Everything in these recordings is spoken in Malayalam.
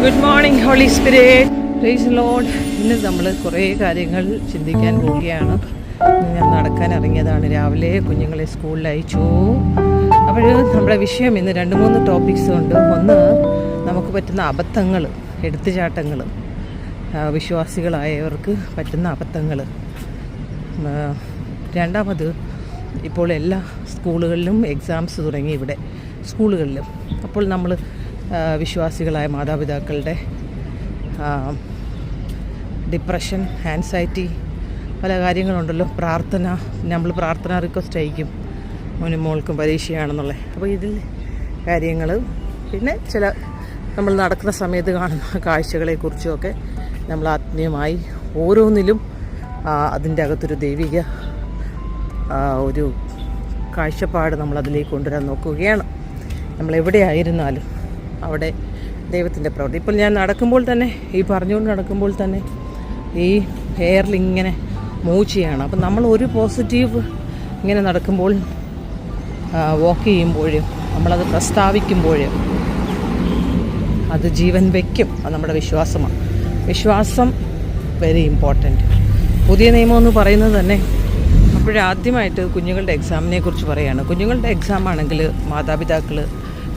Good morning holy spirit, praise lord. ഇന്ന് നമ്മൾ കുറേ കാര്യങ്ങൾ ചിന്തിക്കാൻ പോവുകയാണ്. ഞാൻ നടക്കാൻ ഇറങ്ങിയതാണ് രാവിലെ, കുഞ്ഞുങ്ങളെ സ്കൂളിൽ അയച്ചു. അപ്പോൾ നമ്മുടെ വിഷയം ഇന്ന് 2-3 ടോപ്പിക്സ് ഉണ്ട്. ഒന്ന്, നമുക്ക് പറ്റുന്ന അബദ്ധങ്ങൾ, എടുത്തുചാട്ടങ്ങൾ, വിശ്വാസികളായവർക്ക് പറ്റുന്ന അബദ്ധങ്ങൾ. രണ്ടാമത്, ഇപ്പോൾ എല്ലാ സ്കൂളുകളിലും എക്സാംസ് തുടങ്ങി, ഇവിടെ സ്കൂളുകളിലും. അപ്പോൾ നമ്മൾ വിശ്വാസികളായ മാതാപിതാക്കളുടെ ഡിപ്രഷൻ, ആൻസൈറ്റി, പല കാര്യങ്ങളുണ്ടല്ലോ. നമ്മൾ പ്രാർത്ഥന റിക്വസ്റ്റ് അയക്കും, മോനും മോൾക്കും പരീക്ഷയാണെന്നുള്ളത്. അപ്പോൾ ഇതിൽ കാര്യങ്ങൾ, പിന്നെ ചില നമ്മൾ നടക്കുന്ന സമയത്ത് കാണുന്ന കാഴ്ചകളെക്കുറിച്ചുമൊക്കെ നമ്മൾ ആത്മീയമായി ഓരോന്നിലും അതിൻ്റെ അകത്തൊരു ദൈവിക ഒരു കാഴ്ചപ്പാട് നമ്മളതിലേക്ക് കൊണ്ടുവരാൻ നോക്കുകയാണ്. നമ്മളെവിടെയായിരുന്നാലും അവിടെ ദൈവത്തിൻ്റെ പ്രവൃത്തി. ഇപ്പോൾ ഞാൻ നടക്കുമ്പോൾ തന്നെ, ഈ പറഞ്ഞുകൊണ്ട് നടക്കുമ്പോൾ തന്നെ ഈ എയറിൽ ഇങ്ങനെ മൂവ് ചെയ്യാണ്. അപ്പം നമ്മൾ ഒരു പോസിറ്റീവ് ഇങ്ങനെ നടക്കുമ്പോൾ, വാക്ക് ചെയ്യുമ്പോൾ, നമ്മളത് പ്രസ്താവിക്കുമ്പോൾ അത് ജീവൻ വയ്ക്കും. അത് നമ്മുടെ വിശ്വാസമാണ്. വിശ്വാസം വെരി ഇമ്പോർട്ടൻറ്റ്. പുതിയ നിയമം എന്ന് പറയുന്നത് തന്നെ അപ്പോഴാദ്യമായിട്ട് കുഞ്ഞുങ്ങളുടെ എക്സാമിനെ കുറിച്ച് പറയുകയാണ്. കുഞ്ഞുങ്ങളുടെ എക്സാം ആണെങ്കിൽ മാതാപിതാക്കൾ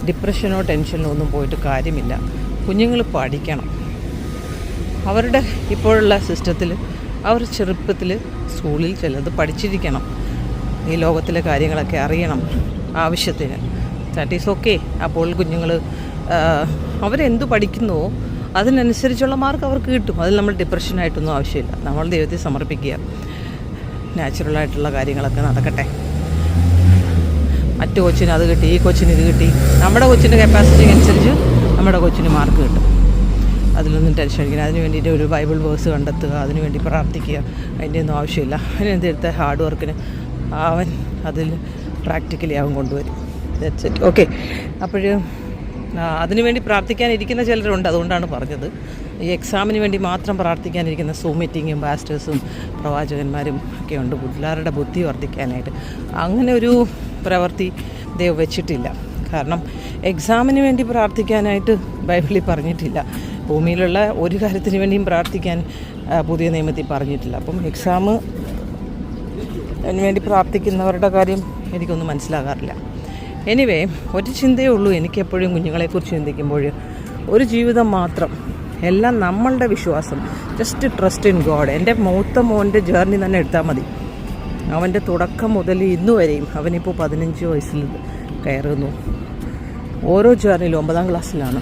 ഡിപ്രഷനോ ടെൻഷനോ ഒന്നും പോയിട്ട് കാര്യമില്ല. കുഞ്ഞുങ്ങൾ പഠിക്കണം. അവരുടെ ഇപ്പോഴുള്ള സിസ്റ്റത്തിൽ അവർ ചെറുപ്പത്തിൽ സ്കൂളിൽ ചിലത് പഠിച്ചിരിക്കണം. ഈ ലോകത്തിലെ കാര്യങ്ങളൊക്കെ അറിയണം ആവശ്യത്തിന്. That is okay. അപ്പോൾ കുഞ്ഞുങ്ങൾ അവരെന്തു പഠിക്കുന്നുവോ അതിനനുസരിച്ചുള്ള മാർക്ക് അവർക്ക് കിട്ടും. അതിൽ നമ്മൾ ഡിപ്രഷനായിട്ടൊന്നും ആവശ്യമില്ല. നമ്മൾ ദൈവത്തെ സമർപ്പിക്കുക. നാച്ചുറലായിട്ടുള്ള കാര്യങ്ങളൊക്കെ നടക്കട്ടെ. മറ്റു കൊച്ചിന് അത് കിട്ടി, ഈ കൊച്ചിന് ഇത് കിട്ടി. നമ്മുടെ കൊച്ചിൻ്റെ കപ്പാസിറ്റി അനുസരിച്ച് നമ്മുടെ കൊച്ചിന് മാർക്ക് കിട്ടും. അതിലൊന്നും ടെൻഷൻ അടിക്കണം. അതിന് വേണ്ടിയിട്ട് ഒരു ബൈബിൾ വേഴ്സ് കണ്ടെത്തുക, അതിന് വേണ്ടി പ്രാർത്ഥിക്കുക, അതിൻ്റെ ഒന്നും ആവശ്യമില്ല. അതിനെന്തെടുത്ത ഹാർഡ് വർക്കിന് അവൻ അതിൽ പ്രാക്ടിക്കലി അവൻ കൊണ്ടുവരും. That's it. ഓക്കെ. അപ്പോൾ അതിനുവേണ്ടി പ്രാർത്ഥിക്കാനിരിക്കുന്ന ചിലരുണ്ട്. അതുകൊണ്ടാണ് പറഞ്ഞത്. ഈ എക്സാമിന് വേണ്ടി മാത്രം പ്രാർത്ഥിക്കാനിരിക്കുന്ന സൂം മീറ്റിങ്ങും പാസ്റ്റേഴ്സും പ്രവാചകന്മാരും ഒക്കെ ഉണ്ട്, പിള്ളേരുടെ ബുദ്ധി വർദ്ധിക്കാനായിട്ട്. അങ്ങനെ ഒരു പ്രവൃത്തി ദൈവം വെച്ചിട്ടില്ല. കാരണം എക്സാമിന് വേണ്ടി പ്രാർത്ഥിക്കാനായിട്ട് ബൈബിളിൽ പറഞ്ഞിട്ടില്ല. ഭൂമിയിലുള്ള ഒരു കാര്യത്തിന് വേണ്ടിയും പ്രാർത്ഥിക്കാൻ പുതിയ നിയമത്തിൽ പറഞ്ഞിട്ടില്ല. അപ്പം എക്സാമിന് വേണ്ടി പ്രാർത്ഥിക്കുന്നവരുടെ കാര്യം എനിക്കൊന്നും മനസ്സിലാകാറില്ല. എനിവേ, ഒരു ചിന്തയേ ഉള്ളൂ എനിക്കെപ്പോഴും കുഞ്ഞുങ്ങളെക്കുറിച്ച് ചിന്തിക്കുമ്പോൾ. ഒരു ജീവിതം മാത്രം, എല്ലാം നമ്മളുടെ വിശ്വാസം. Just trust in God. എൻ്റെ മൂത്ത മോൻ്റെ ജേർണി തന്നെ എടുത്താൽ മതി. അവൻ്റെ തുടക്കം മുതൽ ഇന്നു വരെയും, അവനിപ്പോൾ 15 വയസ്സിൽ കയറുന്നു. ഓരോ ജേർണിയിലും 9ാം ക്ലാസ്സിലാണ്.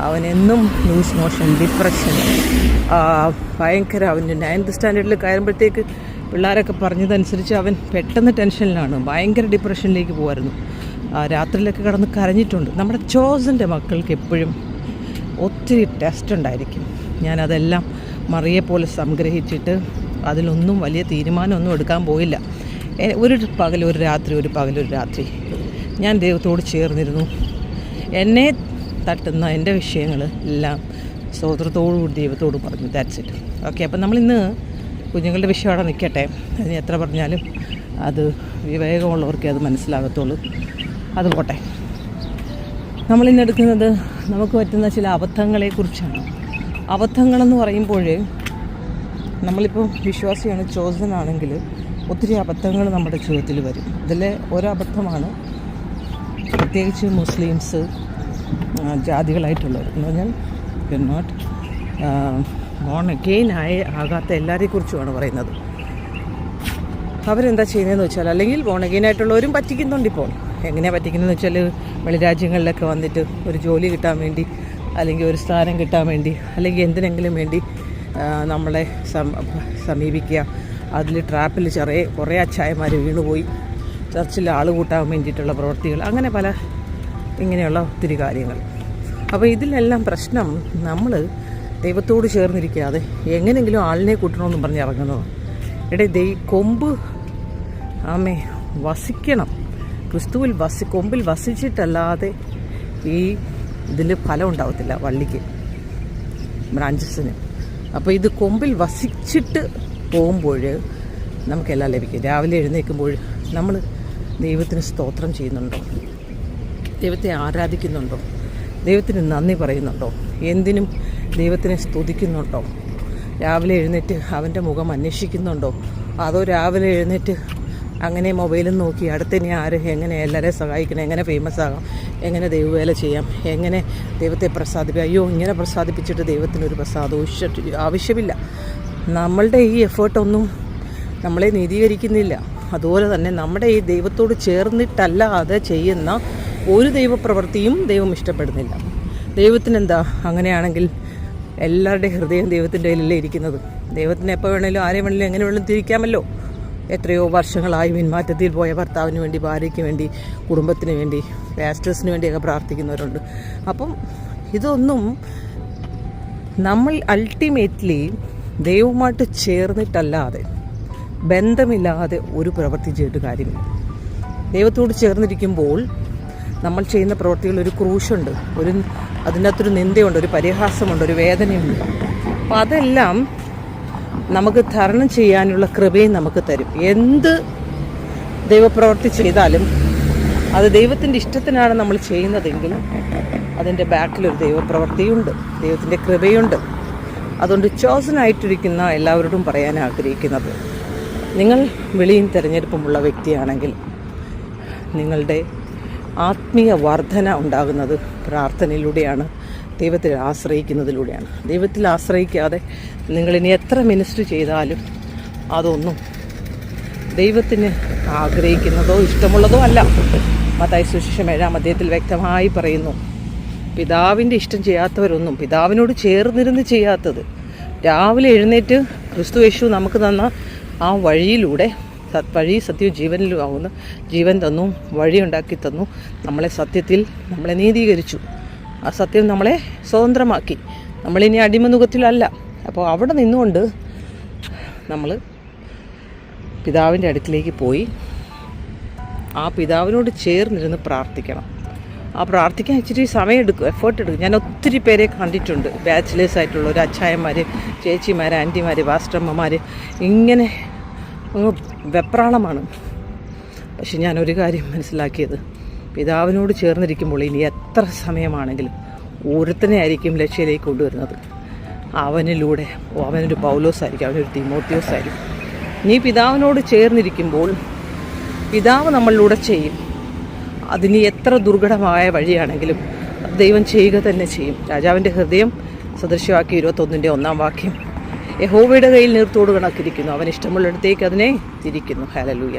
അവനെന്നും ലൂസ് മോഷൻ, ഡിപ്രഷൻ, ഭയങ്കര. അവൻ്റെ 9th സ്റ്റാൻഡേർഡിൽ കയറുമ്പോഴത്തേക്ക് പിള്ളേരൊക്കെ പറഞ്ഞതനുസരിച്ച് അവൻ പെട്ടെന്ന് ടെൻഷനിലാണ്. ഭയങ്കര ഡിപ്രഷനിലേക്ക് പോകുമായിരുന്നു. രാത്രിയിലൊക്കെ കിടന്ന് കരഞ്ഞിട്ടുണ്ട്. നമ്മുടെ ചോസൻ്റെ മക്കൾക്ക് എപ്പോഴും ഒത്തിരി ടെസ്റ്റ് ഉണ്ടായിരിക്കും. ഞാനതെല്ലാം മറിയെപ്പോലെ സംഗ്രഹിച്ചിട്ട് അതിലൊന്നും വലിയ തീരുമാനമൊന്നും എടുക്കാൻ പോയില്ല. ഒരു പകൽ ഒരു രാത്രി, ഒരു പകൽ ഒരു രാത്രി ഞാൻ ദൈവത്തോട് ചേർന്നിരുന്നു. എന്നെ തട്ടുന്ന എൻ്റെ വിഷയങ്ങൾ എല്ലാം സ്തോത്രത്തോടുകൂടി ദൈവത്തോട് പറഞ്ഞു. That's it. ഓക്കെ. അപ്പം നമ്മളിന്ന് കുഞ്ഞുങ്ങളുടെ വിഷയം അവിടെ നിൽക്കട്ടെ. അതിന് എത്ര പറഞ്ഞാലും അത് വിവേകമുള്ളവർക്കേ അത് മനസ്സിലാകത്തുള്ളൂ. അത് പോട്ടെ. നമ്മളിന്ന് എടുക്കുന്നത് നമുക്ക് പറ്റുന്ന ചില അബദ്ധങ്ങളെക്കുറിച്ചാണ്. അബദ്ധങ്ങളെന്ന് പറയുമ്പോൾ, നമ്മളിപ്പോൾ വിശ്വാസിയാണ്, ചോസൻ ആണെങ്കിൽ ഒത്തിരി അബദ്ധങ്ങൾ നമ്മുടെ ജീവിതത്തിൽ വരും. ഇതിലെ ഒരബദ്ധമാണ് പ്രത്യേകിച്ച് മുസ്ലിംസ്, ജാതികളായിട്ടുള്ളവർ എന്ന് പറഞ്ഞാൽ നോട്ട് ബോൺ അഗെയിൻ ആകാത്ത എല്ലാവരെക്കുറിച്ചുമാണ് പറയുന്നത്. അവരെന്താ ചെയ്യുന്നതെന്ന് വെച്ചാൽ, അല്ലെങ്കിൽ ബോൺ അഗെയിൻ ആയിട്ടുള്ളവരും പറ്റിക്കുന്നുണ്ട്. ഇപ്പോൾ എങ്ങനെയാണ് പറ്റിക്കുന്നതെന്ന് വെച്ചാൽ, വെളിരാജ്യങ്ങളിലൊക്കെ വന്നിട്ട് ഒരു ജോലി കിട്ടാൻ വേണ്ടി, അല്ലെങ്കിൽ ഒരു സ്ഥാനം കിട്ടാൻ വേണ്ടി, അല്ലെങ്കിൽ എന്തിനെങ്കിലും വേണ്ടി നമ്മളെ സമീപിക്കുക. അതിൽ ട്രാപ്പിൽ കുറേ അച്ചായന്മാർ വീണുപോയി. ചർച്ചിൽ ആൾ കൂട്ടാൻ വേണ്ടിയിട്ടുള്ള പ്രവൃത്തികൾ, അങ്ങനെ പല ഇങ്ങനെയുള്ള ഒത്തിരി കാര്യങ്ങൾ. അപ്പോൾ ഇതിലെല്ലാം പ്രശ്നം, നമ്മൾ ദൈവത്തോട് ചേർന്നിരിക്കാതെ എങ്ങനെയെങ്കിലും ആളിനെ കൂട്ടണമെന്നും പറഞ്ഞ് ഇറങ്ങുന്നത്. കൊമ്പ് വസിക്കണം. ക്രിസ്തുവിൽ കൊമ്പിൽ വസിച്ചിട്ടല്ലാതെ ഈ ഇതിൽ ഫലം ഉണ്ടാവത്തില്ല, വള്ളിക്ക്, ബ്രാഞ്ചസിന്. അപ്പോൾ ഇത് കൊമ്പിൽ വസിച്ചിട്ട് പോകുമ്പോൾ നമുക്കെല്ലാം ലഭിക്കും. രാവിലെ എഴുന്നേൽക്കുമ്പോൾ നമ്മൾ ദൈവത്തിന് സ്തോത്രം ചെയ്യുന്നുണ്ടോ? ദൈവത്തെ ആരാധിക്കുന്നുണ്ടോ? ദൈവത്തിന് നന്ദി പറയുന്നുണ്ടോ? എന്തിനും ദൈവത്തിനെ സ്തുതിക്കുന്നുണ്ടോ? രാവിലെ എഴുന്നേറ്റ് അവൻ്റെ മുഖം അന്വേഷിക്കുന്നുണ്ടോ? അതോ രാവിലെ എഴുന്നേറ്റ് അങ്ങനെ മൊബൈലും നോക്കി അടുത്തിനി ആര് എങ്ങനെ എല്ലാവരെയും സഹായിക്കണം, എങ്ങനെ ഫേമസ് ആകാം, എങ്ങനെ ദൈവവേല ചെയ്യാം, എങ്ങനെ ദൈവത്തെ പ്രസാദിപ്പിക്കാം? അയ്യോ, ഇങ്ങനെ പ്രസാദിപ്പിച്ചിട്ട് ദൈവത്തിനൊരു പ്രസാദവും ആവശ്യമില്ല. നമ്മളുടെ ഈ എഫേർട്ടൊന്നും നമ്മളെ നീതീകരിക്കുന്നില്ല. അതുപോലെ തന്നെ നമ്മുടെ ഈ ദൈവത്തോട് ചേർന്നിട്ടല്ലാതെ ചെയ്യുന്ന ഒരു ദൈവപ്രവൃത്തിയും ദൈവം ഇഷ്ടപ്പെടുന്നില്ല. ദൈവത്തിനെന്താ? അങ്ങനെയാണെങ്കിൽ എല്ലാവരുടെയും ഹൃദയം ദൈവത്തിൻ്റെ കയ്യിലല്ലേ ഇരിക്കുന്നത്. ദൈവത്തിന് എപ്പോൾ വേണേലും ആരെ വേണേലും എങ്ങനെ വേണമെങ്കിലും തിരിക്കാമല്ലോ. എത്രയോ വർഷങ്ങളായി പിന്മാറ്റത്തിൽ പോയ ഭർത്താവിന് വേണ്ടി, ഭാര്യയ്ക്ക് വേണ്ടി, കുടുംബത്തിന് വേണ്ടി, പാസ്റ്റേഴ്സിന് വേണ്ടിയൊക്കെ പ്രാർത്ഥിക്കുന്നവരുണ്ട്. അപ്പം ഇതൊന്നും നമ്മൾ അൾട്ടിമേറ്റ്ലി ദൈവവുമായിട്ട് ചേർന്നിട്ടല്ലാതെ, ബന്ധമില്ലാതെ ഒരു പ്രവൃത്തി ചെയ്തിട്ട് കാര്യമില്ല. ദൈവത്തോട് ചേർന്നിരിക്കുമ്പോൾ നമ്മൾ ചെയ്യുന്ന പ്രവൃത്തികളിൽ ഒരു ക്രൂശുണ്ട്, അതിനകത്തൊരു നിന്ദയുണ്ട്, ഒരു പരിഹാസമുണ്ട്, ഒരു വേദനയുണ്ട്. അപ്പം അതെല്ലാം നമുക്ക് തരണം ചെയ്യാനുള്ള കൃപയും നമുക്ക് തരും. എന്ത് ദൈവപ്രവൃത്തി ചെയ്താലും അത് ദൈവത്തിൻ്റെ ഇഷ്ടത്തിനാണ് നമ്മൾ ചെയ്യുന്നതെങ്കിൽ അതിൻ്റെ ബാക്കിലൊരു ദൈവപ്രവൃത്തിയുണ്ട്, ദൈവത്തിൻ്റെ കൃപയുണ്ട്. അതുകൊണ്ട് ചോസനായിട്ടിരിക്കുന്ന എല്ലാവരോടും പറയാൻ ആഗ്രഹിക്കുന്നത്, നിങ്ങൾ വിളിയും തിരഞ്ഞെടുപ്പുമുള്ള വ്യക്തിയാണെങ്കിൽ നിങ്ങളുടെ ആത്മീയ വർധന ഉണ്ടാകുന്നത് പ്രാർത്ഥനയിലൂടെയാണ്, ദൈവത്തിൽ ആശ്രയിക്കുന്നതിലൂടെയാണ്. ദൈവത്തിൽ ആശ്രയിക്കാതെ നിങ്ങളിനി എത്ര മിനിസ്റ്റർ ചെയ്താലും അതൊന്നും ദൈവത്തിന് ആഗ്രഹിക്കുന്നതോ ഇഷ്ടമുള്ളതോ അല്ല. മത്തായി സുവിശേഷം 7-ാം അധ്യായത്തിൽ വ്യക്തമായി പറയുന്നു, പിതാവിൻ്റെ ഇഷ്ടം ചെയ്യാത്തവരൊന്നും, പിതാവിനോട് ചേർന്നിരുന്ന് ചെയ്യാത്തത്, രാവിലെ എഴുന്നേറ്റ് ക്രിസ്തു യേശു നമുക്ക് തന്ന ആ വഴിയിലൂടെ, വഴി സത്യവും ജീവനിലും ആവുന്ന ജീവൻ തന്നു, വഴിയുണ്ടാക്കി തന്നു, നമ്മളെ സത്യത്തിൽ നമ്മളെ നീതീകരിച്ചു, ആ സത്യം നമ്മളെ സ്വതന്ത്രമാക്കി. നമ്മളിനി അടിമനുഖത്തിലല്ല. അപ്പോൾ അവിടെ നിന്നുകൊണ്ട് നമ്മൾ പിതാവിൻ്റെ അടുക്കിലേക്ക് പോയി ആ പിതാവിനോട് ചേർന്നിരുന്ന് പ്രാർത്ഥിക്കണം. ആ പ്രാർത്ഥിക്കാൻ ഇച്ചിരി സമയമെടുക്കും, എഫേർട്ട് എടുക്കും. ഞാൻ ഒത്തിരി പേരെ കണ്ടിട്ടുണ്ട്, ബാച്ചിലേഴ്സ് ആയിട്ടുള്ള ഒരു അച്ചായന്മാർ, ചേച്ചിമാർ, ആൻറ്റിമാർ, പാസ്റ്റർമ്മമാർ, ഇങ്ങനെ വെപ്രാളമാണ്. പക്ഷെ ഞാനൊരു കാര്യം മനസ്സിലാക്കിയത്, പിതാവിനോട് ചേർന്നിരിക്കുമ്പോൾ ഇനി എത്ര സമയമാണെങ്കിലും ഒരുത്തനെ ആയിരിക്കും ലക്ഷ്യയിലേക്ക് കൊണ്ടുവരുന്നത്. അവനിലൂടെ അവനൊരു പൗലോസായിരിക്കും, അവനൊരു തീമോത്തിയോസായിരിക്കും. നീ പിതാവിനോട് ചേർന്നിരിക്കുമ്പോൾ പിതാവ് നമ്മളിലൂടെ ചെയ്യും. അതിന് എത്ര ദുർഘടമായ വഴിയാണെങ്കിലും ദൈവം ചെയ്യുക തന്നെ ചെയ്യും. രാജാവിൻ്റെ ഹൃദയം സദൃശ്യവാക്യം 21-ന്റെ 1-ാം വാക്യം, യഹോവയുടെ കയ്യിൽ നീർത്തോട് കണക്കിരിക്കുന്നു, അവൻ ഇഷ്ടമുള്ളിടത്തേക്ക് അതിനെ തിരിക്കുന്നു. ഹല്ലേലൂയ.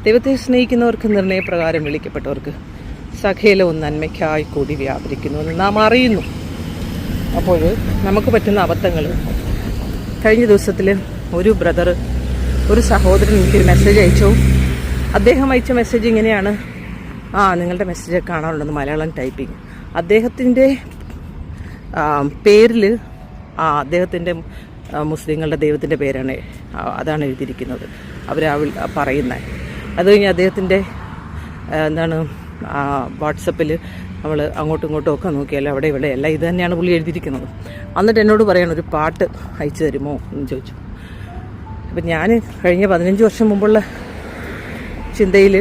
ദൈവത്തെ സ്നേഹിക്കുന്നവർക്ക്, നിർണയപ്രകാരം വിളിക്കപ്പെട്ടവർക്ക് സകലവും നന്മയ്ക്കായി കൂടി വ്യാപരിക്കുന്നുവെന്ന് നാം അറിയുന്നു. അപ്പോൾ നമുക്ക് പറ്റുന്ന അബദ്ധങ്ങൾ, കഴിഞ്ഞ ദിവസത്തിൽ ഒരു സഹോദരൻ എനിക്കൊരു മെസ്സേജ് അയച്ചു. അദ്ദേഹം അയച്ച മെസ്സേജ് ഇങ്ങനെയാണ്, നിങ്ങളുടെ മെസ്സേജ് കാണാറുണ്ടെന്ന്, മലയാളം ടൈപ്പിംഗ്. അദ്ദേഹത്തിൻ്റെ പേരിൽ അദ്ദേഹത്തിൻ്റെ മുസ്ലിങ്ങളുടെ ദൈവത്തിൻ്റെ പേരാണ്, അതാണ് എഴുതിയിരിക്കുന്നത്, അവർ പറയുന്നത്. അത് കഴിഞ്ഞ് അദ്ദേഹത്തിൻ്റെ വാട്സപ്പിൽ നമ്മൾ അങ്ങോട്ടും ഇങ്ങോട്ടും ഒക്കെ നോക്കിയാൽ അവിടെ ഇവിടെ എല്ലാം ഇത് തന്നെയാണ് പുള്ളി എഴുതിയിരിക്കുന്നത്. എന്നിട്ട് എന്നോട് പറയണം, ഒരു പാട്ട് അയച്ചു തരുമോ എന്ന് ചോദിച്ചു. അപ്പം ഞാൻ കഴിഞ്ഞ 15 വർഷം മുമ്പുള്ള ചിന്തയിൽ,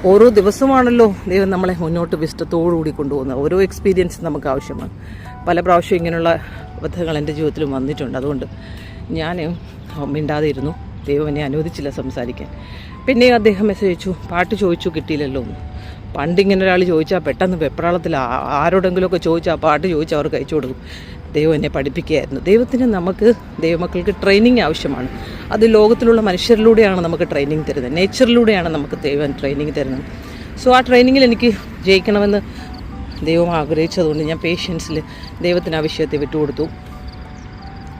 ഓരോ ദിവസമാണല്ലോ ദൈവം നമ്മളെ മുന്നോട്ട് വിഷ്ടത്തോടുകൂടി കൊണ്ടുപോകുന്നത്. ഓരോ എക്സ്പീരിയൻസ് നമുക്ക് ആവശ്യമാണ്. പല പ്രാവശ്യം ഇങ്ങനെയുള്ള അബദ്ധങ്ങൾ എൻ്റെ ജീവിതത്തിലും വന്നിട്ടുണ്ട്. അതുകൊണ്ട് ഞാൻ മിണ്ടാതെ ഇരുന്നു. ദൈവം എന്നെ അനുവദിച്ചില്ല സംസാരിക്കാൻ. പിന്നെ അദ്ദേഹം മെസ്സേജ് അയച്ചു, പാട്ട് ചോദിച്ചു, കിട്ടിയില്ലല്ലോ എന്ന്. പണ്ടിങ്ങനെ ഒരാൾ ചോദിച്ചാൽ പെട്ടെന്ന് വെപ്രാളത്തിൽ ആരോടെങ്കിലുമൊക്കെ ചോദിച്ചാൽ പാട്ട് ചോദിച്ചാൽ അവർക്ക് അയച്ചു കൊടുക്കും. ദൈവം എന്നെ പഠിപ്പിക്കുകയായിരുന്നു. ദൈവത്തിന് ദൈവമക്കൾക്ക് ട്രെയിനിങ് ആവശ്യമാണ്. അത് ലോകത്തിലുള്ള മനുഷ്യരിലൂടെയാണ് നമുക്ക് ട്രെയിനിങ് തരുന്നത്, നേച്ചറിലൂടെയാണ് നമുക്ക് ദൈവം ട്രെയിനിങ് തരുന്നത്. സോ ആ ട്രെയിനിങ്ങിൽ എനിക്ക് ജയിക്കണമെന്ന് ദൈവം ആഗ്രഹിച്ചതുകൊണ്ട് ഞാൻ പേഷ്യൻസിൽ ദൈവത്തിന് ആ വിഷയത്തെ വിട്ടുകൊടുത്തു.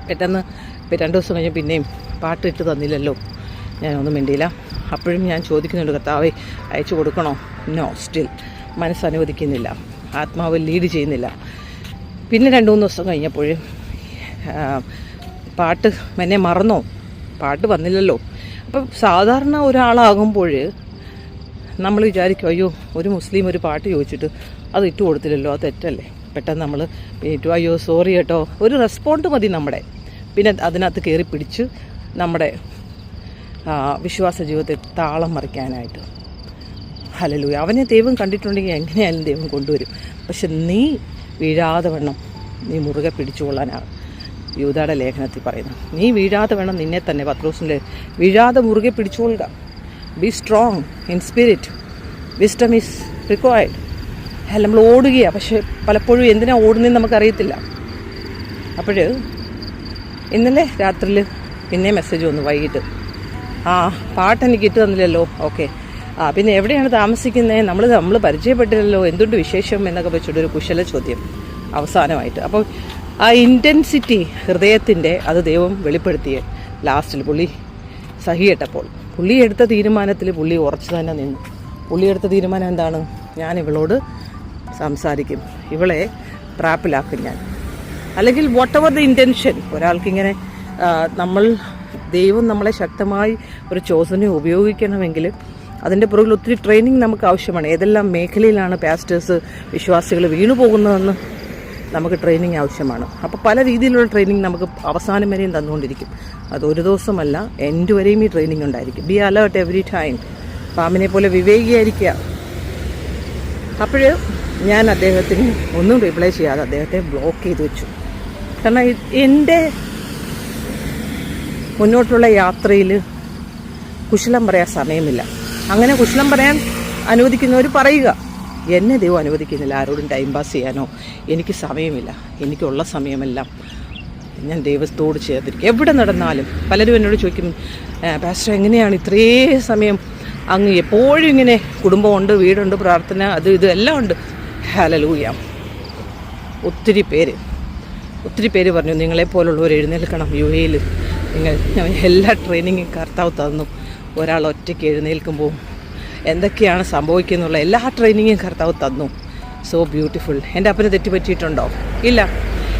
പെട്ടെന്ന് 2 ദിവസം കഴിഞ്ഞ് പിന്നെയും പാട്ടിട്ട് തന്നില്ലല്ലോ, ഞാനൊന്നും മിണ്ടിയില്ല. അപ്പോഴും ഞാൻ ചോദിക്കുന്നുണ്ട്, കർത്താവേ അയച്ചു കൊടുക്കണോ? നോ, സ്റ്റിൽ മനസ്സനുവദിക്കുന്നില്ല, ആത്മാവ് ലീഡ് ചെയ്യുന്നില്ല. പിന്നെ 2-3 ദിവസം കഴിഞ്ഞപ്പോൾ പാട്ട് എന്നെ മറന്നോ, പാട്ട് വന്നില്ലല്ലോ. അപ്പം സാധാരണ ഒരാളാകുമ്പോൾ നമ്മൾ വിചാരിക്കും, അയ്യോ ഒരു മുസ്ലിം ഒരു പാട്ട് ചോദിച്ചിട്ട് അത് ഇട്ട് കൊടുത്തില്ലല്ലോ, അത് തെറ്റല്ലേ. പെട്ടെന്ന് നമ്മൾ ഇട്ടു, അയ്യോ സോറി കേട്ടോ, ഒരു റെസ്പോണ്ട് മതി നമ്മുടെ. പിന്നെ അതിനകത്ത് കയറി പിടിച്ച് നമ്മുടെ വിശ്വാസ ജീവിതത്തെ താളം മറിക്കാനായിട്ട്. ഹല്ലേലൂയ. അവനെ ദൈവം കണ്ടിട്ടുണ്ടെങ്കിൽ എങ്ങനെയായാലും ദൈവം കൊണ്ടുവരും. പക്ഷെ നീ വീഴാതെ വണ്ണം നീ മുറുകെ പിടിച്ചുകൊള്ളാനാണ് യൂദായുടെ ലേഖനത്തിൽ പറയുന്നത്. നീ വീഴാതെ വേണം നിന്നെ തന്നെ, പത്രോസിൻ്റെ വീഴാതെ മുറുകെ പിടിച്ചുകൊള്ളുക. Be strong in spirit, wisdom is required. നമ്മൾ ഓടുകയാണ്, പക്ഷെ പലപ്പോഴും എന്തിനാണ് ഓടുന്നതെന്ന് നമുക്കറിയത്തില്ല. അപ്പോൾ ഇന്നലെ രാത്രിയിൽ പിന്നെ മെസ്സേജ് വന്നു വൈകിട്ട്, പാട്ട് എനിക്ക് ഇട്ട് തന്നില്ലല്ലോ. ഓക്കെ, പിന്നെ എവിടെയാണ് താമസിക്കുന്നത്, നമ്മൾ പരിചയപ്പെട്ടില്ലല്ലോ, എന്തുകൊണ്ട് വിശേഷം എന്നൊക്കെ വെച്ചിട്ടൊരു കുശല ചോദ്യം അവസാനമായിട്ട്. അപ്പോൾ ആ ഇൻറ്റൻസിറ്റി ഹൃദയത്തിൻ്റെ അത് ദൈവം വെളിപ്പെടുത്തിയേ ലാസ്റ്റിൽ പുള്ളി സഹിയിട്ടപ്പോൾ. പുള്ളി എടുത്ത തീരുമാനത്തിൽ പുള്ളി ഉറച്ചു തന്നെ നിന്നു. പുള്ളി എടുത്ത തീരുമാനം എന്താണ്? ഞാൻ ഇവളോട് സംസാരിക്കും, ഇവളെ ട്രാപ്പിലാക്കും ഞാൻ. അല്ലെങ്കിൽ വാട്ട് എവർ ദ ഇൻറ്റൻഷൻ. ഒരാൾക്കിങ്ങനെ ദൈവം നമ്മളെ ശക്തമായി ഒരു ചോസനെ ഉപയോഗിക്കണമെങ്കിൽ അതിൻ്റെ പുറകിൽ ഒത്തിരി ട്രെയിനിങ് നമുക്ക് ആവശ്യമാണ്. ഏതെല്ലാം മേഖലയിലാണ് പാസ്റ്റേഴ്സ് വിശ്വാസികൾ വീണു പോകുന്നതെന്ന് നമുക്ക് ട്രെയിനിങ് ആവശ്യമാണ്. അപ്പോൾ പല രീതിയിലുള്ള ട്രെയിനിങ് നമുക്ക് അവസാനം വരെയും തന്നുകൊണ്ടിരിക്കും. അതൊരു ദിവസമല്ല, എൻഡ് വരെയും ഈ ട്രെയിനിങ് ഉണ്ടായിരിക്കും. B alert every time. പാമ്പിനെ പോലെ വിവേകിയായിരിക്കുക. അപ്പോൾ ഞാൻ അദ്ദേഹത്തിന് ഒന്നും റിപ്ലൈ ചെയ്യാതെ അദ്ദേഹത്തെ ബ്ലോക്ക് ചെയ്ത് വെച്ചു. കാരണം എൻ്റെ മുന്നോട്ടുള്ള യാത്രയിൽ കുശലം പറയാൻ സമയമില്ല. അങ്ങനെ കുശലം പറയാൻ അനുവദിക്കുന്നവർ പറയുക. എന്നെ ദൈവം അനുവദിക്കുന്നില്ല ആരോടും ടൈം പാസ് ചെയ്യാനോ. എനിക്ക് സമയമില്ല. എനിക്കുള്ള സമയമെല്ലാം ഞാൻ ദൈവത്തോട് ചേർത്തിരിക്കും. എവിടെ നടന്നാലും പലരും എന്നോട് ചോദിക്കും, പാസ്റ്റർ എങ്ങനെയാണ് ഇത്രയും സമയം അങ്ങ് എപ്പോഴും ഇങ്ങനെ കുടുംബമുണ്ട്, വീടുണ്ട്, പ്രാർത്ഥന, അത് ഇത് എല്ലാം ഉണ്ട്. ഹല്ലേലൂയ. ഒത്തിരി പേര് പറഞ്ഞു നിങ്ങളെപ്പോലുള്ളവർ എഴുന്നേൽക്കണം. UAE നിങ്ങൾ എല്ലാ ട്രെയിനിങ്ങും കർത്താവ് തന്നു. ഒരാൾ ഒറ്റയ്ക്ക് എഴുന്നേൽക്കുമ്പോൾ എന്തൊക്കെയാണ് സംഭവിക്കുന്നുള്ള എല്ലാ ട്രെയിനിങ്ങും കർത്താവ് തന്നു. So beautiful. എൻ്റെ അപ്പന് തെറ്റുപറ്റിയിട്ടുണ്ടോ? ഇല്ല.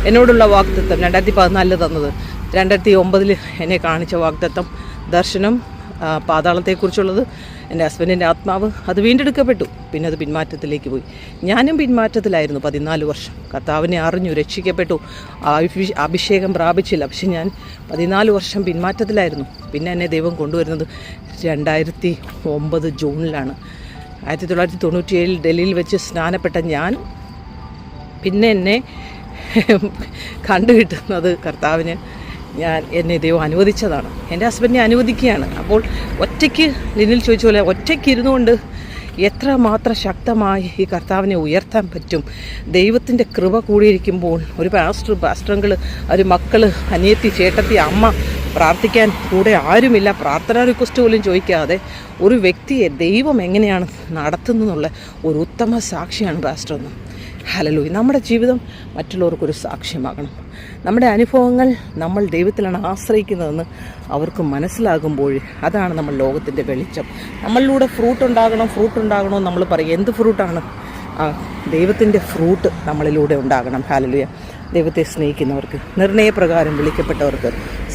എന്നോടുള്ള വാഗ്ദത്തം 2014 തന്നത്, 2009 എന്നെ കാണിച്ച വാഗ്ദത്തം, ദർശനം, പാതാളത്തെക്കുറിച്ചുള്ളത്, എൻ്റെ ഹസ്ബൻഡിൻ്റെ ആത്മാവ്, അത് വീണ്ടെടുക്കപ്പെട്ടു. പിന്നെ അത് പിന്മാറ്റത്തിലേക്ക് പോയി. ഞാനും പിന്മാറ്റത്തിലായിരുന്നു 14 വർഷം. കർത്താവിനെ അറിഞ്ഞു, രക്ഷിക്കപ്പെട്ടു, അഭിഷേകം പ്രാപിച്ചില്ല. പക്ഷെ ഞാൻ 14 വർഷം പിന്മാറ്റത്തിലായിരുന്നു. പിന്നെ എന്നെ ദൈവം കൊണ്ടുവരുന്നത് 2009 ജൂണിലാണ്. 1997 ഡൽഹിയിൽ വെച്ച് സ്നാനപ്പെട്ട ഞാൻ പിന്നെ എന്നെ കണ്ടുകിട്ടുന്നത് കർത്താവിന് എന്നെ ദൈവം അനുവദിച്ചതാണ്. എൻ്റെ ഹസ്ബൻഡിനെ അനുവദിക്കുകയാണ്. അപ്പോൾ ഒറ്റയ്ക്ക് ലിനിൽ ചോദിച്ച പോലെ ഒറ്റയ്ക്ക് ഇരുന്നുകൊണ്ട് എത്രമാത്രം ശക്തമായി ഈ കർത്താവിനെ ഉയർത്താൻ പറ്റും. ദൈവത്തിൻ്റെ കൃപ കൂടിയിരിക്കുമ്പോൾ ഒരു പാസ്റ്ററുകൾ, ഒരു മക്കൾ, അനിയത്തി, ചേട്ടത്തി, അമ്മ, പ്രാർത്ഥിക്കാൻ കൂടെ ആരുമില്ല, പ്രാർത്ഥനാ റിക്വസ്റ്റ് പോലും ചോദിക്കാതെ ഒരു വ്യക്തിയെ ദൈവം എങ്ങനെയാണ് നടത്തുന്നതെന്നുള്ള ഒരു ഉത്തമ സാക്ഷിയാണ് പാസ്റ്ററെന്ന്. ഹല്ലേലൂയ. നമ്മുടെ ജീവിതം മറ്റുള്ളവർക്കൊരു സാക്ഷ്യമാകണം. നമ്മുടെ അനുഭവങ്ങൾ നമ്മൾ ദൈവത്തിലാണ് ആശ്രയിക്കുന്നതെന്ന് അവർക്ക് മനസ്സിലാകുമ്പോൾ അതാണ് നമ്മൾ ലോകത്തിൻ്റെ വെളിച്ചം. നമ്മളിലൂടെ ഫ്രൂട്ട് ഉണ്ടാകണം നമ്മൾ പറയും. എന്ത് ഫ്രൂട്ടാണ്? ദൈവത്തിൻ്റെ ഫ്രൂട്ട് നമ്മളിലൂടെ ഉണ്ടാകണം. ഹല്ലേലൂയ. ദൈവത്തെ സ്നേഹിക്കുന്നവർക്ക്, നിർണയപ്രകാരം വിളിക്കപ്പെട്ടവർക്ക്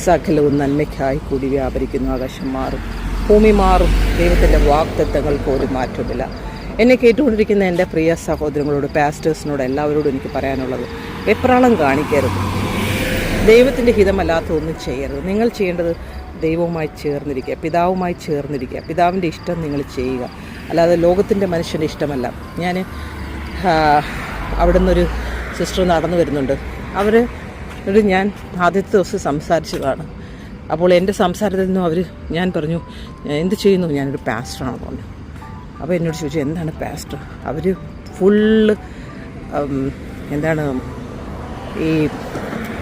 സകലവും നന്മയ്ക്കായി കൂടി വ്യാപരിക്കുന്നു. ആകാശം മാറും, ഭൂമി മാറും, ദൈവത്തിൻ്റെ വാഗ്ദത്തങ്ങൾക്ക് ഒരു മാറ്റമില്ല. എന്നെ കേട്ടുകൊണ്ടിരിക്കുന്ന എൻ്റെ പ്രിയ സഹോദരങ്ങളോട്, പാസ്റ്റേഴ്സിനോട്, എല്ലാവരോടും എനിക്ക് പറയാനുള്ളത്, വെപ്രാളം കാണിക്കരുത്. ദൈവത്തിൻ്റെ ഹിതമല്ലാത്ത ഒന്നും ചെയ്യരുത്. നിങ്ങൾ ചെയ്യേണ്ടത് ദൈവവുമായി ചേർന്നിരിക്കുക, പിതാവുമായി ചേർന്നിരിക്കുക. പിതാവിൻ്റെ ഇഷ്ടം നിങ്ങൾ ചെയ്യുക, അല്ലാതെ ലോകത്തിൻ്റെ മനുഷ്യൻ്റെ ഇഷ്ടമല്ല. ഞാൻ അവിടെ നിന്നൊരു സിസ്റ്റർ നടന്നു വരുന്നുണ്ട്. ഞാൻ ആദ്യത്തെ ദിവസം സംസാരിച്ചതാണ്. അപ്പോൾ എൻ്റെ സംസാരത്തിൽ നിന്നും ഞാൻ പറഞ്ഞു, എന്ത് ചെയ്യുന്നു? ഞാനൊരു പാസ്റ്ററാണെന്ന് പറഞ്ഞു. അപ്പോൾ എന്നോട് ചോദിച്ചു, എന്താണ് പാസ്റ്റർ? അവർ ഫുള്ള് ഈ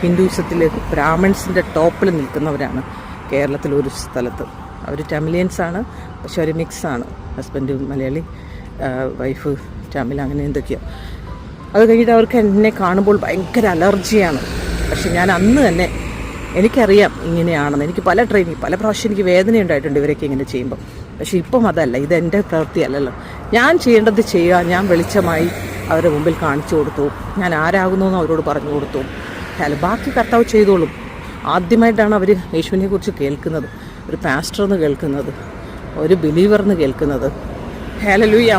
ഹിന്ദുസത്തിൽ ബ്രാഹ്മൺസിൻ്റെ ടോപ്പിൽ നിൽക്കുന്നവരാണ് കേരളത്തിലൊരു സ്ഥലത്ത്. അവർ തമിലിയൻസാണ്, പക്ഷെ അവർ മിക്സാണ്. ഹസ്ബൻഡ് മലയാളി, വൈഫ് തമിഴ്, അങ്ങനെ എന്തൊക്കെയോ. അത് കഴിഞ്ഞിട്ട് അവർക്ക് എന്നെ കാണുമ്പോൾ ഭയങ്കര അലർജിയാണ്. പക്ഷെ ഞാൻ അന്ന് തന്നെ എനിക്കറിയാം ഇങ്ങനെയാണെന്ന്. എനിക്ക് പല പ്രാവശ്യം എനിക്ക് വേദന ഉണ്ടായിട്ടുണ്ട് ഇവരൊക്കെ ഇങ്ങനെ ചെയ്യുമ്പോൾ. പക്ഷേ ഇപ്പം അതല്ല, ഇതെൻ്റെ പ്രവൃത്തിയല്ലല്ലോ. ഞാൻ ചെയ്യേണ്ടത് ചെയ്യുക. ഞാൻ വെളിച്ചമായി അവരുടെ മുമ്പിൽ കാണിച്ചു കൊടുത്തു. ഞാൻ ആരാകുന്നു എന്ന് അവരോട് പറഞ്ഞു കൊടുത്തു. അല്ല, ബാക്കി കർത്താവ് ചെയ്തോളും. ആദ്യമായിട്ടാണ് അവർ യേശുവിനെക്കുറിച്ച് കേൾക്കുന്നത്, ഒരു പാസ്റ്ററെന്ന് കേൾക്കുന്നത്, ഒരു ബിലീവറെന്ന് കേൾക്കുന്നത്. ഹല്ലേലൂയ.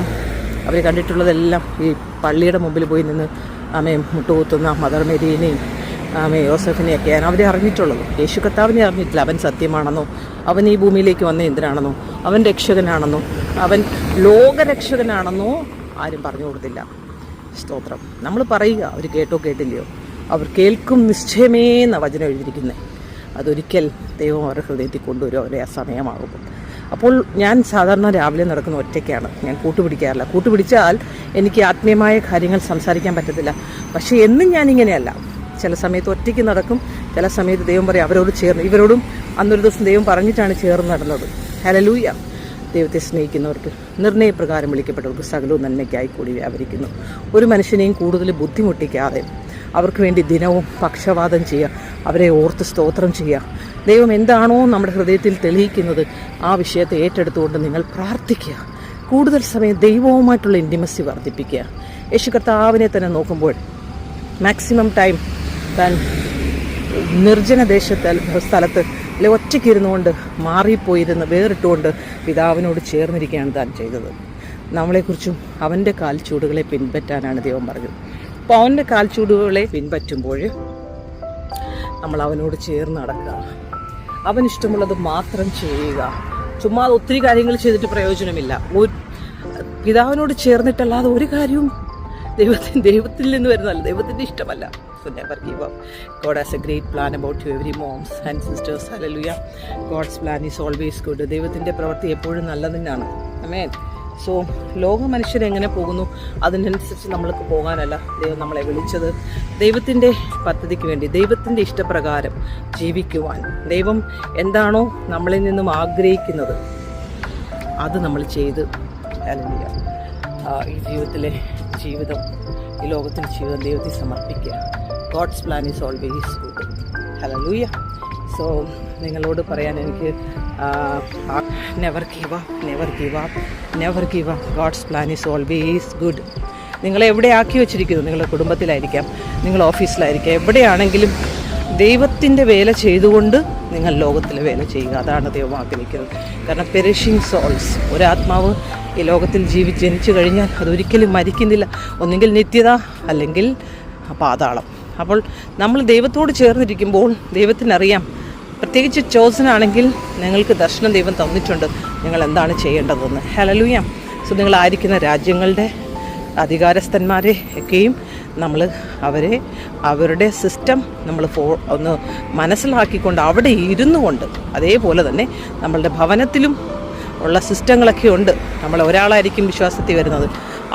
അവർ കണ്ടിട്ടുള്ളതെല്ലാം ഈ പള്ളിയുടെ മുമ്പിൽ പോയി നിന്ന് മുട്ടുകുത്തുന്ന മദർ മേരീനെയും യോസഫിനെയൊക്കെയാണ് അവരെ അറിഞ്ഞിട്ടുള്ളത്. യേശു കർത്താവിനെ അറിഞ്ഞിട്ടില്ല. അവൻ സത്യമാണെന്നോ അവൻ ഈ ഭൂമിയിലേക്ക് വന്ന എന്തിനാണെന്നോ, അവൻ രക്ഷകനാണെന്നോ, അവൻ ലോകരക്ഷകനാണെന്നോ ആരും പറഞ്ഞു കൊടുത്തില്ല. സ്തോത്രം. നമ്മൾ പറയുക, അവർ കേട്ടോ കേട്ടില്ലയോ, അവർ കേൾക്കും നിശ്ചയമേ എന്ന വചനം എഴുതിയിരിക്കുന്നത്. അതൊരിക്കൽ ദൈവം അവരുടെ ഹൃദയത്തിൽ കൊണ്ടുവരും, അവരെ ആ സമയമാകുമ്പോൾ. അപ്പോൾ ഞാൻ സാധാരണ രാവിലെ നടക്കുന്ന ഒറ്റയ്ക്കാണ്, ഞാൻ കൂട്ടുപിടിക്കാറില്ല. കൂട്ടുപിടിച്ചാൽ എനിക്ക് ആത്മീയമായ കാര്യങ്ങൾ സംസാരിക്കാൻ പറ്റത്തില്ല. പക്ഷേ എന്നും ഞാനിങ്ങനെയല്ല. ചില സമയത്ത് ഒറ്റയ്ക്ക് നടക്കും, ചില സമയത്ത് ദൈവം പറയും അവരോട് ചേർന്ന്. ഇവരോടും അന്നൊരു ദിവസം ദൈവം പറഞ്ഞിട്ടാണ് ചേർന്ന് നടന്നത്. ഹല്ലേലൂയ. ദൈവത്തെ സ്നേഹിക്കുന്നവർക്ക്, നിർണയപ്രകാരം വിളിക്കപ്പെട്ടവർക്ക് സകലവും നന്മയ്ക്കായി കൂടി വ്യാപരിക്കുന്നു. ഒരു മനുഷ്യനെയും കൂടുതൽ ബുദ്ധിമുട്ടിക്കാതെ അവർക്ക് വേണ്ടി ദിനവും പക്ഷപാതം ചെയ്യുക, അവരെ ഓർത്ത് സ്തോത്രം ചെയ്യുക. ദൈവം എന്താണോ നമ്മുടെ ഹൃദയത്തിൽ തെളിയിക്കുന്നത് ആ വിഷയത്തെ ഏറ്റെടുത്തുകൊണ്ട് നിങ്ങൾ പ്രാർത്ഥിക്കുക. കൂടുതൽ സമയം ദൈവവുമായിട്ടുള്ള ഇൻറ്റിമസി വർദ്ധിപ്പിക്കുക. യേശു കർത്താവിനെ തന്നെ നോക്കുമ്പോൾ മാക്സിമം ടൈം താൻ നിർജ്ജന സ്ഥലത്ത് അല്ലെ ഒറ്റയ്ക്കിരുന്നുകൊണ്ട് മാറിപ്പോയിരുന്ന് വേറിട്ടുകൊണ്ട് പിതാവിനോട് ചേർന്നിരിക്കുകയാണ് താൻ ചെയ്തത്. നമ്മളെക്കുറിച്ചും അവൻ്റെ കാൽച്ചൂടുകളെ പിൻപറ്റാനാണ് ദൈവം പറഞ്ഞത്. അപ്പോൾ അവൻ്റെ കാൽച്ചൂടുകളെ പിൻപറ്റുമ്പോൾ നമ്മൾ അവനോട് ചേർന്ന് നടക്കുക, അവനിഷ്ടമുള്ളത് മാത്രം ചെയ്യുക. ചുമ്മാ ഒത്തിരി കാര്യങ്ങൾ ചെയ്തിട്ട് പ്രയോജനമില്ല. പിതാവിനോട് ചേർന്നിട്ടല്ലാതെ ഒരു കാര്യവും ദൈവത്തിൽ നിന്ന് വരുന്നതല്ല, ദൈവത്തിൻ്റെ ഇഷ്ടമല്ല. So never give up. God has a great plan about you, every moms and sisters. Hallelujah. God's plan is always good. ദൈവത്തിൻ്റെ പ്രവൃത്തി എപ്പോഴും നല്ലതിനാണ്. ആമേൻ. സോ ലോക മനുഷ്യരെങ്ങനെ പോകുന്നു അതിനനുസരിച്ച് നമ്മൾക്ക് പോകാനല്ല ദൈവം നമ്മളെ വിളിച്ചത്. ദൈവത്തിൻ്റെ പദ്ധതിക്ക് വേണ്ടി, ദൈവത്തിൻ്റെ ഇഷ്ടപ്രകാരം ജീവിക്കുവാൻ ദൈവം എന്താണോ നമ്മളിൽ നിന്നും ആഗ്രഹിക്കുന്നത് അത് നമ്മൾ ചെയ്ത് ഹല്ലേലൂയ ഈ ജീവിതം ഈ ലോകത്തിലെ ജീവിതം ദൈവത്തെ സമർപ്പിക്കുക. God's plan is always good. Hallelujah. So നിങ്ങളോട് പറയാൻ എനിക്ക് never give up. God's plan is always good. നിങ്ങളെ എവിടെ ആക്കി വെച്ചിരിക്കുന്നു, നിങ്ങളുടെ കുടുംബത്തിലായിരിക്കാം, നിങ്ങൾ ഓഫീസിലായിരിക്കാം, എവിടെയാണെങ്കിലും ദൈവത്തിൻ്റെ വേല ചെയ്തുകൊണ്ട് നിങ്ങൾ ലോകത്തിലെ വേല ചെയ്യുക. അതാണ് ദൈവം ആഗ്രഹിക്കുന്നത്. കാരണം പെരിഷിങ് സോൾസ്, ഒരാത്മാവ് ഈ ലോകത്തിൽ ജനിച്ചു കഴിഞ്ഞാൽ അതൊരിക്കലും മരിക്കുന്നില്ല. ഒന്നുകിൽ നിത്യത അല്ലെങ്കിൽ പാതാളം. അപ്പോൾ നമ്മൾ ദൈവത്തോട് ചേർന്നിരിക്കുമ്പോൾ ദൈവത്തിനറിയാം, പ്രത്യേകിച്ച് ചോസനാണെങ്കിൽ നിങ്ങൾക്ക് ദർശനം ദൈവം തന്നിട്ടുണ്ട്, നിങ്ങൾ എന്താണ് ചെയ്യേണ്ടതെന്ന്. ഹല്ലേലൂയ. സോ നിങ്ങളായിരിക്കുന്ന രാജ്യങ്ങളുടെ അധികാരസ്ഥന്മാരെ ഒക്കെയും നമ്മൾ അവരുടെ സിസ്റ്റം നമ്മൾ ഒന്ന് മനസ്സിലാക്കിക്കൊണ്ട് അവിടെ ഇരുന്നു കൊണ്ട്, അതേപോലെ തന്നെ നമ്മളുടെ ഭവനത്തിലും ഉള്ള സിസ്റ്റങ്ങളൊക്കെ ഉണ്ട്. നമ്മൾ ഒരാളായിരിക്കും വിശ്വാസത്തിൽ വരുന്നത്,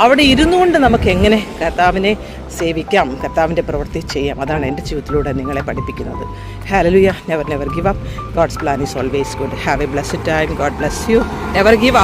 അവിടെ ഇരുന്നു കൊണ്ട് നമുക്ക് എങ്ങനെ കർത്താവിനെ സേവിക്കാം, കർത്താവിൻ്റെ പ്രവൃത്തി ചെയ്യാം. അതാണ് എൻ്റെ ജീവിതത്തിലൂടെ നിങ്ങളെ പഠിപ്പിക്കുന്നത്. Hallelujah. Never give up. God's plan is always good. Have a blessed time. God bless you. Never give up.